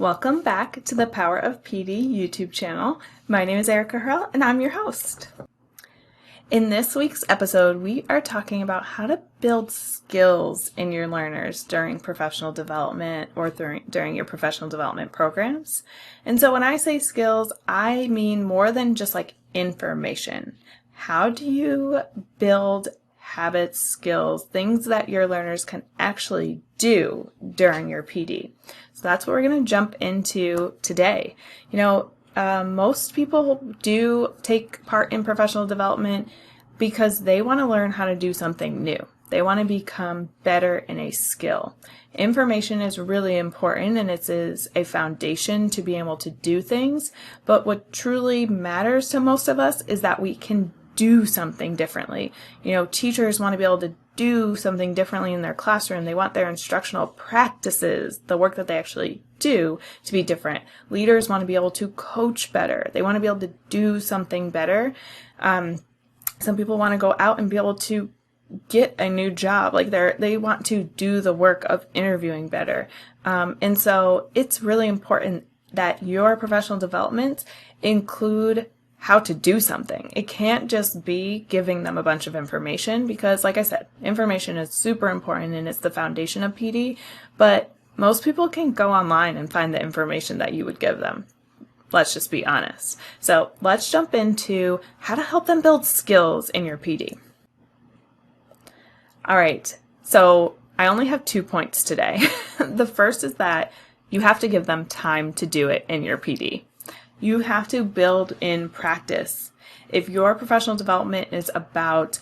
Welcome back to the Power of PD YouTube channel. My name is Erica Hurrell and I'm your host. In this week's episode, we are talking about how to build skills in your learners during professional development or during your professional development programs. And so when I say skills, I mean more than just like information. How do you build habits, skills, things that your learners can actually do during your PD? So that's what we're going to jump into today. Most people do take part in professional development because they want to learn how to do something new. They want to become better in a skill. Information is really important and it is a foundation to be able to do things. But what truly matters to most of us is that we can do something differently. Teachers want to be able to do something differently in their classroom. They want their instructional practices, the work that they actually do, to be different. Leaders want to be able to coach better. They want to be able to do something better. Some people want to go out and be able to get a new job. They want to do the work of interviewing better. And so it's really important that your professional development include how to do something. It can't just be giving them a bunch of information because, like I said, information is super important and it's the foundation of PD, but most people can go online and find the information that you would give them. Let's just be honest. So let's jump into how to help them build skills in your PD. All right, so I only have 2 points today. The first is that you have to give them time to do it in your PD. You have to build in practice. If your professional development is about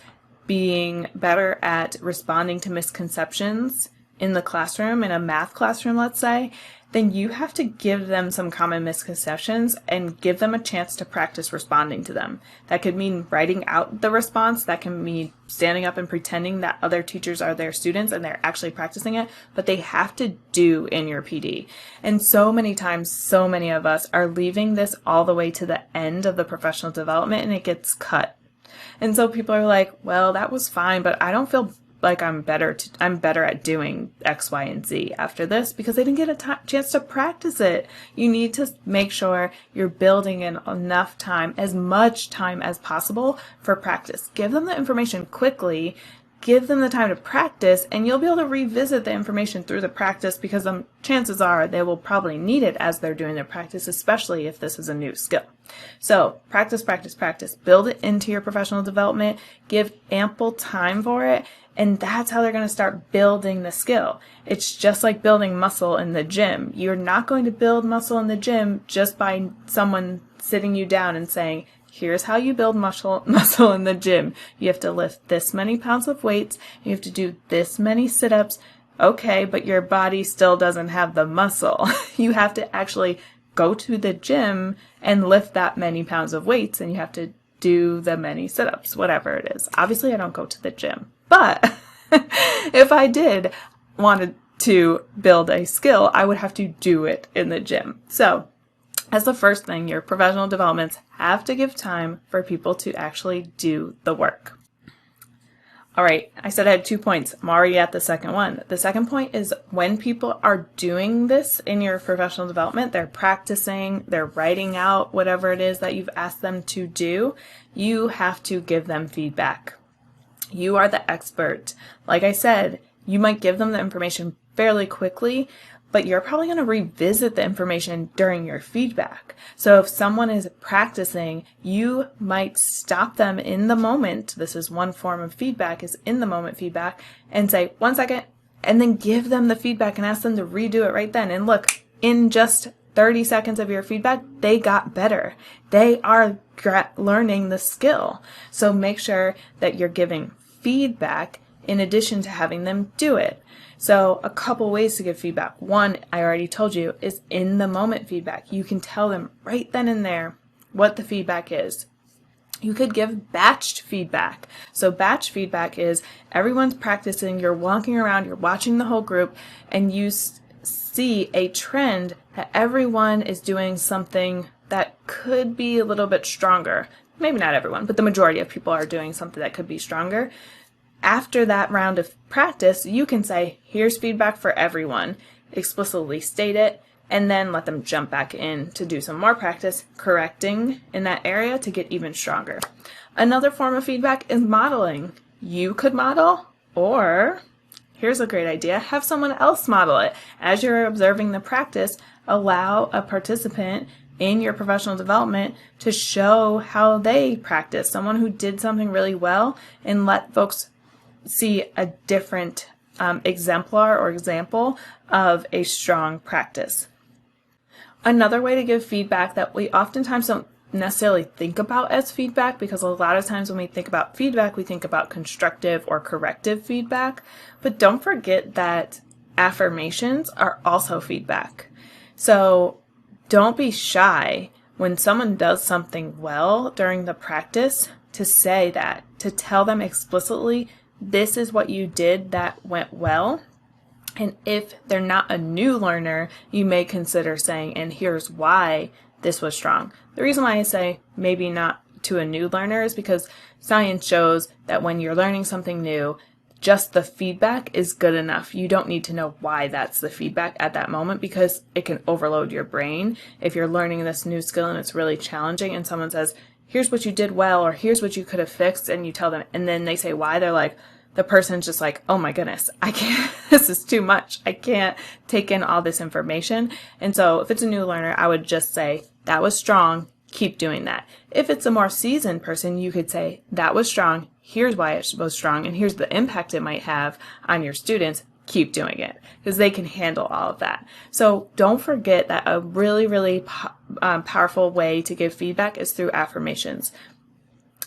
being better at responding to misconceptions in the classroom, in a math classroom, let's say, then you have to give them some common misconceptions and give them a chance to practice responding to them. That could mean writing out the response. That can mean standing up and pretending that other teachers are their students and they're actually practicing it, but they have to do in your PD. And so many times, so many of us are leaving this all the way to the end of the professional development and it gets cut. And so people are like, well, that was fine, but I don't feel like I'm better at doing X, Y, and Z after this because they didn't get a chance to practice it. You need to make sure you're building in enough time, as much time as possible for practice. Give them the information quickly, give them the time to practice, and you'll be able to revisit the information through the practice because chances are they will probably need it as they're doing their practice, especially if this is a new skill. So practice, practice, practice. Build it into your professional development. Give ample time for it. And that's how they're going to start building the skill. It's just like building muscle in the gym. You're not going to build muscle in the gym just by someone sitting you down and saying, here's how you build muscle in the gym. You have to lift this many pounds of weights. You have to do this many sit-ups. Okay, but your body still doesn't have the muscle. You have to actually go to the gym and lift that many pounds of weights, and you have to do the many sit-ups, whatever it is. Obviously, I don't go to the gym. But if I did wanted to build a skill, I would have to do it in the gym. So as the first thing, your professional developments have to give time for people to actually do the work. All right, I said I had 2 points. I'm already at the second one. The second point is when people are doing this in your professional development, they're practicing, they're writing out whatever it is that you've asked them to do, you have to give them feedback. You are the expert. Like I said, you might give them the information fairly quickly, but you're probably going to revisit the information during your feedback. So if someone is practicing, you might stop them in the moment. This is one form of feedback, is in the moment feedback, and say, 1 second, and then give them the feedback and ask them to redo it right then. And look, in just 30 seconds of your feedback, they got better. They are learning the skill. So make sure that you're giving feedback in addition to having them do it. So a couple ways to give feedback. One, I already told you, is in the moment feedback. You can tell them right then and there what the feedback is. You could give batched feedback. So batch feedback is everyone's practicing, you're walking around, you're watching the whole group, and you see a trend that everyone is doing something that could be a little bit stronger. Maybe not everyone, but the majority of people are doing something that could be stronger. After that round of practice, you can say, here's feedback for everyone. Explicitly state it. and then let them jump back in to do some more practice, correcting in that area to get even stronger. Another form of feedback is modeling. You could model, or here's a great idea, have someone else model it. As you're observing the practice, allow a participant in your professional development to show how they practice, someone who did something really well, and let folks see a different exemplar or example of a strong practice. Another way to give feedback that we oftentimes don't necessarily think about as feedback, because a lot of times when we think about feedback, we think about constructive or corrective feedback, but don't forget that affirmations are also feedback. So don't be shy when someone does something well during the practice to say that, to tell them explicitly, this is what you did that went well. And if they're not a new learner, you may consider saying, and here's why this was strong. The reason why I say maybe not to a new learner is because science shows that when you're learning something new, just the feedback is good enough. You don't need to know why that's the feedback at that moment, because it can overload your brain. If you're learning this new skill and it's really challenging and someone says, here's what you did well, or here's what you could have fixed, and you tell them, and then they say why, they're like, the person's just like, oh my goodness, I can't, this is too much. I can't take in all this information. And so if it's a new learner, I would just say, that was strong, keep doing that. If it's a more seasoned person, you could say, that was strong, here's why it was strong, and here's the impact it might have on your students, keep doing it, because they can handle all of that. So don't forget that a really, really powerful way to give feedback is through affirmations.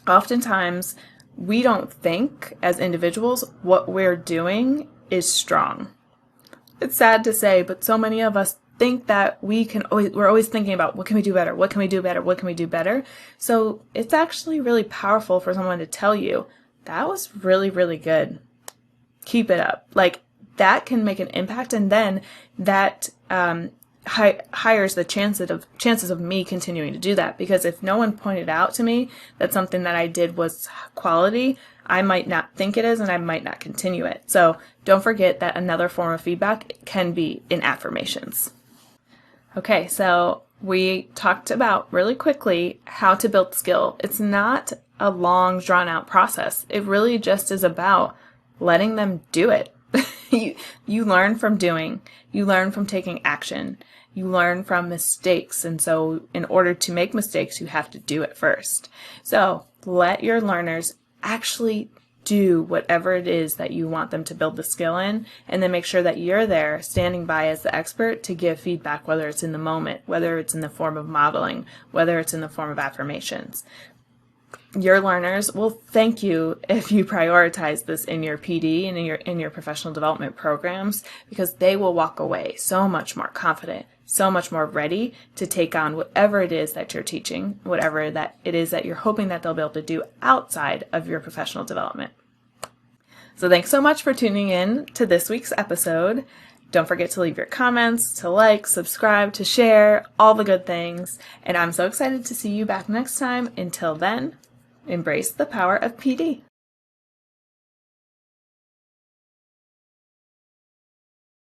Oftentimes, we don't think as individuals what we're doing is strong. It's sad to say, but so many of us think that we're always thinking about what can we do better? What can we do better? What can we do better? So it's actually really powerful for someone to tell you, that was really, really good. Keep it up. Like, that can make an impact, and then that higher the chances of me continuing to do that, because if no one pointed out to me that something that I did was quality, I might not think it is, and I might not continue it. So don't forget that another form of feedback can be in affirmations. Okay, so we talked about really quickly how to build skill. It's not a long, drawn out process. It really just is about letting them do it. You learn from doing, you learn from taking action, you learn from mistakes. And so in order to make mistakes, you have to do it first. So let your learners actually do whatever it is that you want them to build the skill in, and then make sure that you're there standing by as the expert to give feedback, whether it's in the moment, whether it's in the form of modeling, whether it's in the form of affirmations. Your learners will thank you if you prioritize this in your PD and in your professional development programs, because they will walk away so much more confident, so much more ready to take on whatever it is that you're teaching, whatever that it is that you're hoping that they'll be able to do outside of your professional development. So thanks so much for tuning in to this week's episode. Don't forget to leave your comments, to like, subscribe, to share, all the good things. And I'm so excited to see you back next time. Until then, embrace the power of PD.